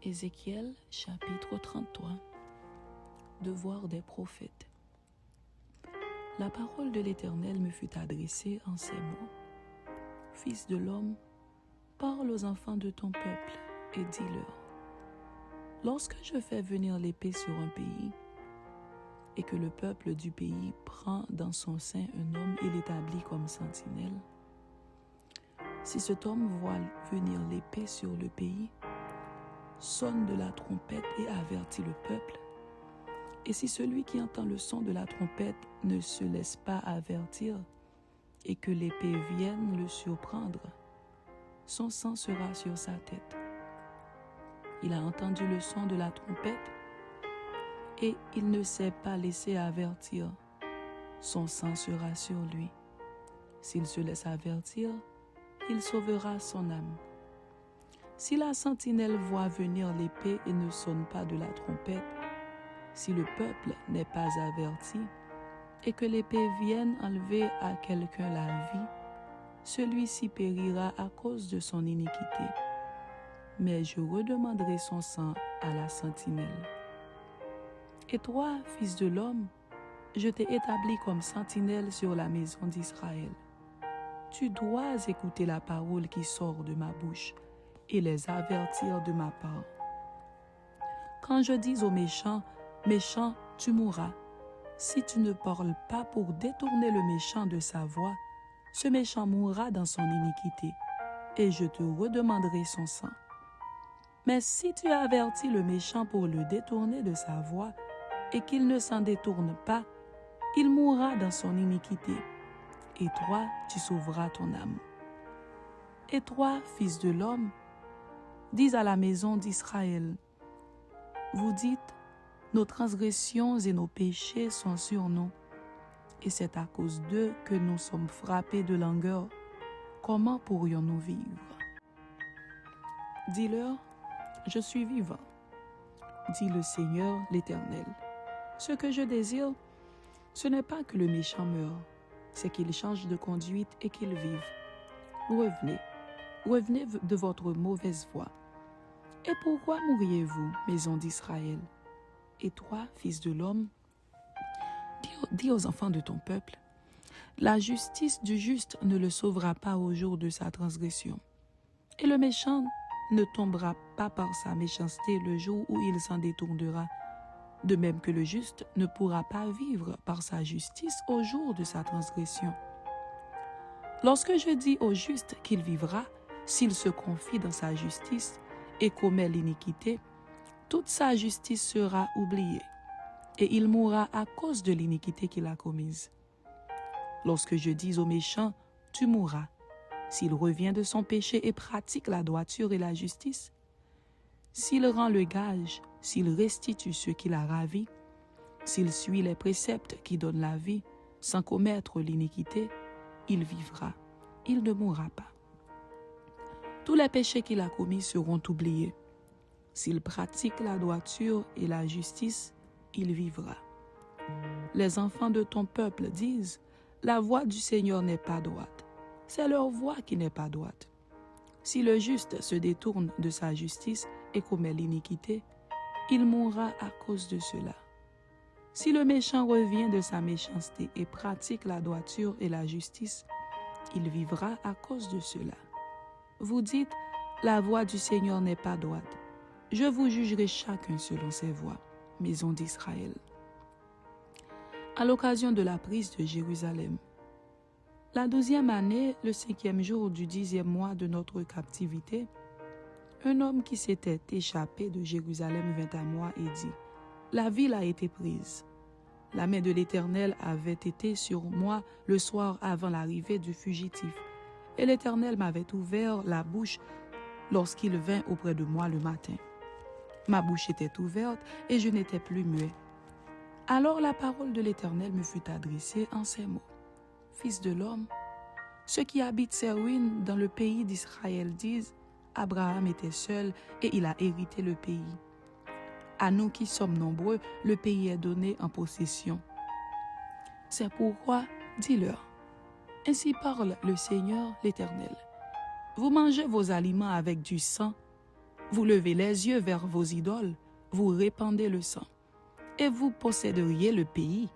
Ézéchiel chapitre 33. Devoir des prophètes. La parole de l'Éternel me fut adressée en ces mots. Fils de l'homme, parle aux enfants de ton peuple et dis-leur. Lorsque je fais venir l'épée sur un pays, et que le peuple du pays prend dans son sein un homme et l'établit comme sentinelle, si cet homme voit venir l'épée sur le pays, sonne de la trompette et avertit le peuple, et si celui qui entend le son de la trompette ne se laisse pas avertir, et que l'épée vienne le surprendre, son sang sera sur sa tête. Il a entendu le son de la trompette, et il ne s'est pas laissé avertir, son sang sera sur lui. S'il se laisse avertir, il sauvera son âme. Si la sentinelle voit venir l'épée et ne sonne pas de la trompette, si le peuple n'est pas averti, et que l'épée vienne enlever à quelqu'un la vie, celui-ci périra à cause de son iniquité. Mais je redemanderai son sang à la sentinelle. Et toi, fils de l'homme, je t'ai établi comme sentinelle sur la maison d'Israël. Tu dois écouter la parole qui sort de ma bouche et les avertir de ma part. Quand je dis aux méchants, méchant, tu mourras, si tu ne parles pas pour détourner le méchant de sa voie, ce méchant mourra dans son iniquité, et je te redemanderai son sang. Mais si tu avertis le méchant pour le détourner de sa voie, et qu'il ne s'en détourne pas, il mourra dans son iniquité, et toi, tu sauveras ton âme. Et toi, fils de l'homme, dis à la maison d'Israël, vous dites, nos transgressions et nos péchés sont sur nous, et c'est à cause d'eux que nous sommes frappés de langueur. Comment pourrions-nous vivre? Dis-leur, je suis vivant, dit le Seigneur l'Éternel. Ce que je désire, ce n'est pas que le méchant meure, c'est qu'il change de conduite et qu'il vive. Revenez de votre mauvaise voie. Et pourquoi mourriez-vous, maison d'Israël? Et toi, fils de l'homme, dis aux enfants de ton peuple, la justice du juste ne le sauvera pas au jour de sa transgression, et le méchant ne tombera pas par sa méchanceté le jour où il s'en détournera, de même que le juste ne pourra pas vivre par sa justice au jour de sa transgression. Lorsque je dis au juste qu'il vivra, s'il se confie dans sa justice et commet l'iniquité, toute sa justice sera oubliée, et il mourra à cause de l'iniquité qu'il a commise. Lorsque je dis au méchant, tu mourras, s'il revient de son péché et pratique la droiture et la justice, s'il rend le gage, s'il restitue ceux qu'il a ravis, s'il suit les préceptes qui donnent la vie, sans commettre l'iniquité, il vivra, il ne mourra pas. Tous les péchés qu'il a commis seront oubliés. S'il pratique la droiture et la justice, il vivra. Les enfants de ton peuple disent, la voie du Seigneur n'est pas droite. C'est leur voie qui n'est pas droite. Si le juste se détourne de sa justice et commet l'iniquité, il mourra à cause de cela. Si le méchant revient de sa méchanceté et pratique la droiture et la justice, il vivra à cause de cela. Vous dites, la voie du Seigneur n'est pas droite. Je vous jugerai chacun selon ses voies, maison d'Israël. À l'occasion de la prise de Jérusalem, la 12e année, le 5e jour du 10e mois de notre captivité, un homme qui s'était échappé de Jérusalem vint à moi et dit, « La ville a été prise. La main de l'Éternel avait été sur moi le soir avant l'arrivée du fugitif, et l'Éternel m'avait ouvert la bouche lorsqu'il vint auprès de moi le matin. Ma bouche était ouverte et je n'étais plus muet. Alors la parole de l'Éternel me fut adressée en ces mots. Fils de l'homme, ceux qui habitent ces ruines dans le pays d'Israël disent, Abraham était seul et il a hérité le pays. À nous qui sommes nombreux, le pays est donné en possession. C'est pourquoi, dis-leur, ainsi parle le Seigneur l'Éternel. Vous mangez vos aliments avec du sang, Vous levez les yeux vers vos idoles, vous répandez le sang, et vous posséderiez le pays.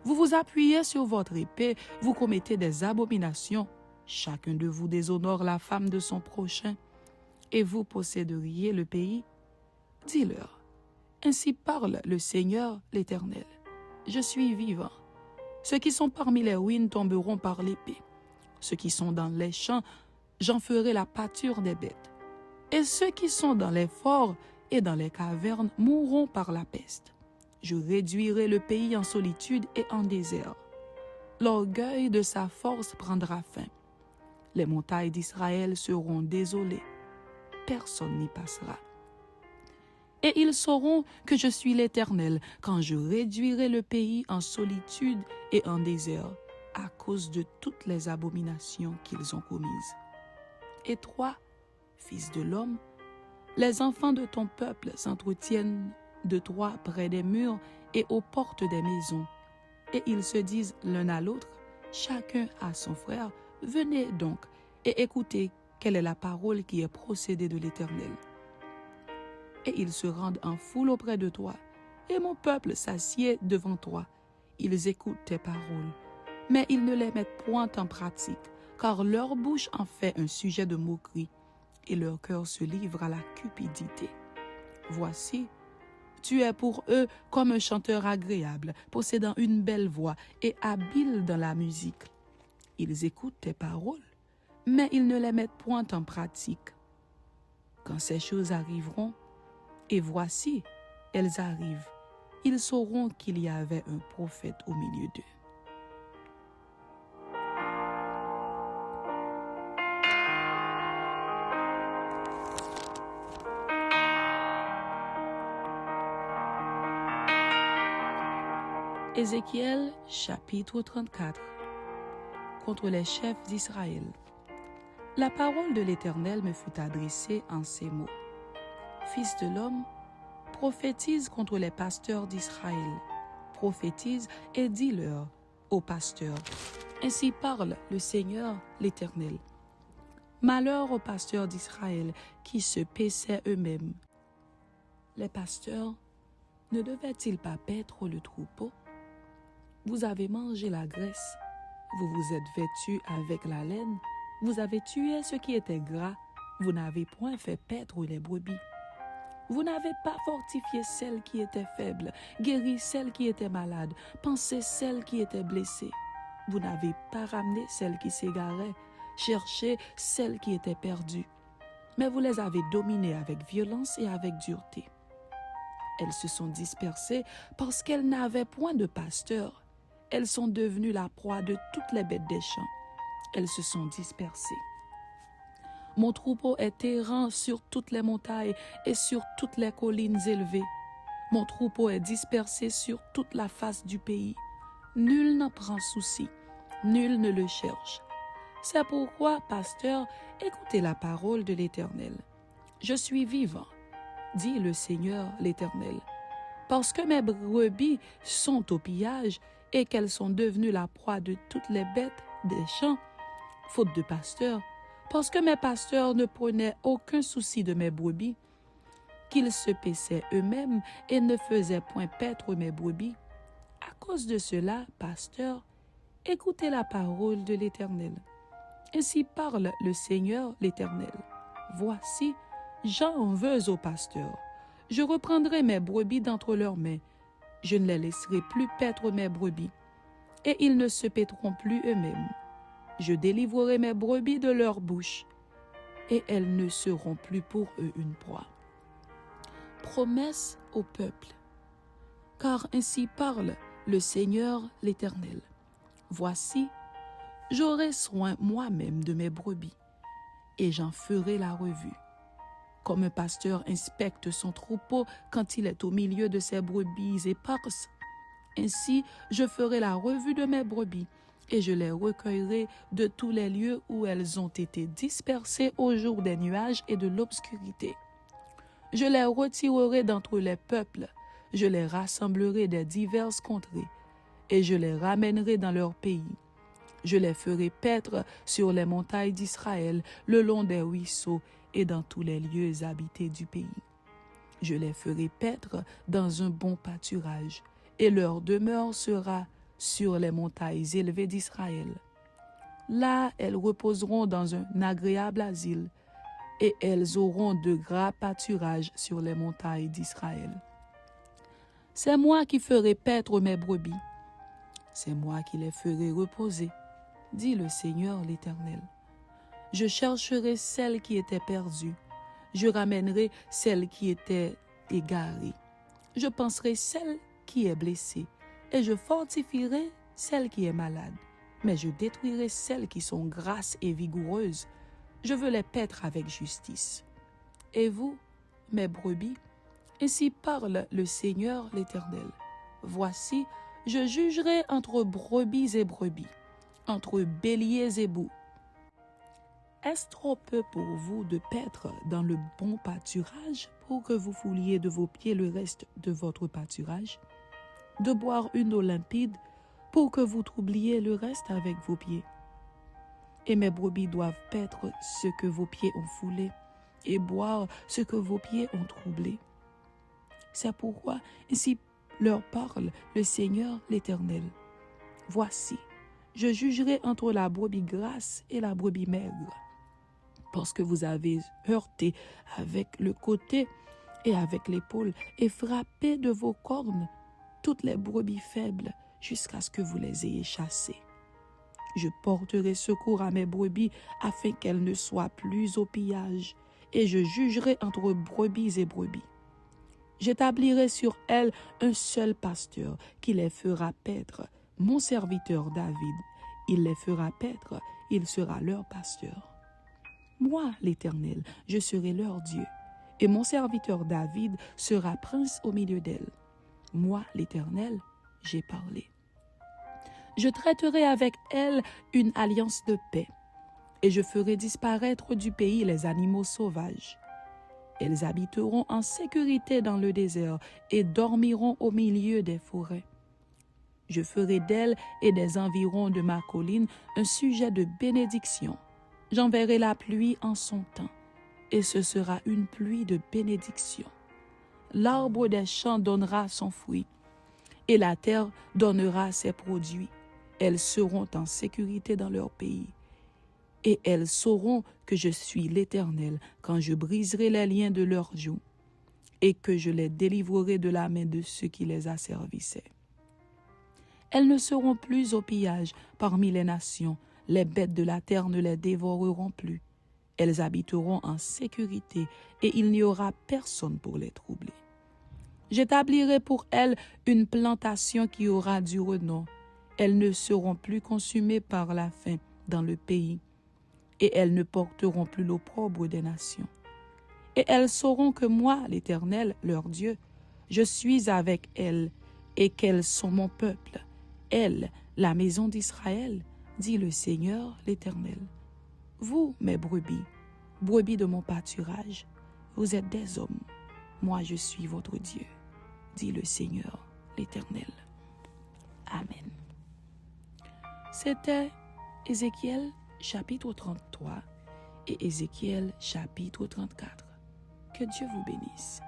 Vous vous appuyez sur votre épée, vous commettez des abominations. Chacun de vous déshonore la femme de son prochain, et vous posséderiez le pays. Dis-leur, ainsi parle le Seigneur l'Éternel. Je suis vivant. Ceux qui sont parmi les ruines tomberont par l'épée. Ceux qui sont dans les champs, j'en ferai la pâture des bêtes. Et ceux qui sont dans les forts et dans les cavernes mourront par la peste. Je réduirai le pays en solitude et en désert. L'orgueil de sa force prendra fin. Les montagnes d'Israël seront désolées. Personne n'y passera. Et ils sauront que je suis l'Éternel quand je réduirai le pays en solitude et en désert à cause de toutes les abominations qu'ils ont commises. Et toi, fils de l'homme, les enfants de ton peuple s'entretiennent de toi près des murs et aux portes des maisons. Et ils se disent l'un à l'autre, chacun à son frère, venez donc et écoutez quelle est la parole qui est procédée de l'Éternel. Et ils se rendent en foule auprès de toi, et mon peuple s'assied devant toi. Ils écoutent tes paroles, mais ils ne les mettent point en pratique, car leur bouche en fait un sujet de moquerie, et leur cœur se livre à la cupidité. Voici, tu es pour eux comme un chanteur agréable, possédant une belle voix et habile dans la musique. Ils écoutent tes paroles, mais ils ne les mettent point en pratique. Quand ces choses arriveront, et voici, elles arrivent, ils sauront qu'il y avait un prophète au milieu d'eux. Ézéchiel, chapitre 34. Contre les chefs d'Israël. La parole de l'Éternel me fut adressée en ces mots. Fils de l'homme, prophétise contre les pasteurs d'Israël. Prophétise et dis-leur, aux pasteurs, ainsi parle le Seigneur l'Éternel. Malheur aux pasteurs d'Israël qui se paissaient eux-mêmes. Les pasteurs ne devaient-ils pas paître le troupeau? Vous avez mangé la graisse, vous vous êtes vêtus avec la laine, vous avez tué ce qui était gras, vous n'avez point fait paître les brebis. Vous n'avez pas fortifié celles qui étaient faibles, guéri celles qui étaient malades, pansé celles qui étaient blessées. Vous n'avez pas ramené celles qui s'égaraient, cherché celles qui étaient perdues. Mais vous les avez dominées avec violence et avec dureté. Elles se sont dispersées parce qu'elles n'avaient point de pasteur. Elles sont devenues la proie de toutes les bêtes des champs. Elles se sont dispersées. Mon troupeau est errant sur toutes les montagnes et sur toutes les collines élevées. Mon troupeau est dispersé sur toute la face du pays. Nul n'en prend souci, nul ne le cherche. C'est pourquoi, pasteur, écoutez la parole de l'Éternel. Je suis vivant, dit le Seigneur l'Éternel, parce que mes brebis sont au pillage et qu'elles sont devenues la proie de toutes les bêtes des champs, faute de pasteurs, parce que mes pasteurs ne prenaient aucun souci de mes brebis, qu'ils se paissaient eux-mêmes et ne faisaient point paître mes brebis. À cause de cela, pasteurs, écoutez la parole de l'Éternel. Ainsi parle le Seigneur l'Éternel. Voici, j'en veux aux pasteurs. Je reprendrai mes brebis d'entre leurs mains. Je ne les laisserai plus paître mes brebis, et ils ne se paîtront plus eux-mêmes. Je délivrerai mes brebis de leur bouche, et elles ne seront plus pour eux une proie. Promesse au peuple. Car ainsi parle le Seigneur l'Éternel. Voici, j'aurai soin moi-même de mes brebis, et j'en ferai la revue. Comme un pasteur inspecte son troupeau quand il est au milieu de ses brebis éparses, ainsi je ferai la revue de mes brebis, et je les recueillerai de tous les lieux où elles ont été dispersées au jour des nuages et de l'obscurité. Je les retirerai d'entre les peuples, je les rassemblerai des diverses contrées, et je les ramènerai dans leur pays. Je les ferai paître sur les montagnes d'Israël, le long des ruisseaux et dans tous les lieux habités du pays. Je les ferai paître dans un bon pâturage, et leur demeure sera sur les montagnes élevées d'Israël. Là, elles reposeront dans un agréable asile, et elles auront de gras pâturages sur les montagnes d'Israël. C'est moi qui ferai paître mes brebis. C'est moi qui les ferai reposer, dit le Seigneur l'Éternel. Je chercherai celle qui était perdue. Je ramènerai celle qui était égarée. Je penserai celle qui est blessée, et je fortifierai celle qui est malade. Mais je détruirai celles qui sont grasses et vigoureuses. Je veux les paître avec justice. Et vous, mes brebis, ainsi parle le Seigneur l'Éternel. Voici, je jugerai entre brebis et brebis, entre béliers et boucs. Est-ce trop peu pour vous de paître dans le bon pâturage pour que vous fouliez de vos pieds le reste de votre pâturage? De boire une eau limpide pour que vous troubliez le reste avec vos pieds? Et mes brebis doivent paître ce que vos pieds ont foulé et boire ce que vos pieds ont troublé. C'est pourquoi ainsi leur parle le Seigneur l'Éternel. Voici, je jugerai entre la brebis grasse et la brebis maigre, parce que vous avez heurté avec le côté et avec l'épaule et frappé de vos cornes toutes les brebis faibles jusqu'à ce que vous les ayez chassées. Je porterai secours à mes brebis afin qu'elles ne soient plus au pillage, et je jugerai entre brebis et brebis. J'établirai sur elles un seul pasteur qui les fera paître, mon serviteur David. Il les fera paître, il sera leur pasteur. Moi, l'Éternel, je serai leur Dieu, et mon serviteur David sera prince au milieu d'elles. Moi, l'Éternel, j'ai parlé. Je traiterai avec elles une alliance de paix, et je ferai disparaître du pays les animaux sauvages. Elles habiteront en sécurité dans le désert et dormiront au milieu des forêts. Je ferai d'elles et des environs de ma colline un sujet de bénédiction. J'enverrai la pluie en son temps, et ce sera une pluie de bénédiction. L'arbre des champs donnera son fruit, et la terre donnera ses produits. Elles seront en sécurité dans leur pays. Et elles sauront que je suis l'Éternel quand je briserai les liens de leurs joues et que je les délivrerai de la main de ceux qui les asservissaient. Elles ne seront plus au pillage parmi les nations, les bêtes de la terre ne les dévoreront plus. Elles habiteront en sécurité et il n'y aura personne pour les troubler. J'établirai pour elles une plantation qui aura du renom. Elles ne seront plus consumées par la faim dans le pays, et elles ne porteront plus l'opprobre des nations. Et elles sauront que moi, l'Éternel, leur Dieu, je suis avec elles, et qu'elles sont mon peuple. Elles, la maison d'Israël, dit le Seigneur l'Éternel. Vous, mes brebis, brebis de mon pâturage, vous êtes des hommes. Moi, je suis votre Dieu, dit le Seigneur l'Éternel. Amen. C'était Ézéchiel chapitre 33 et Ézéchiel chapitre 34. Que Dieu vous bénisse.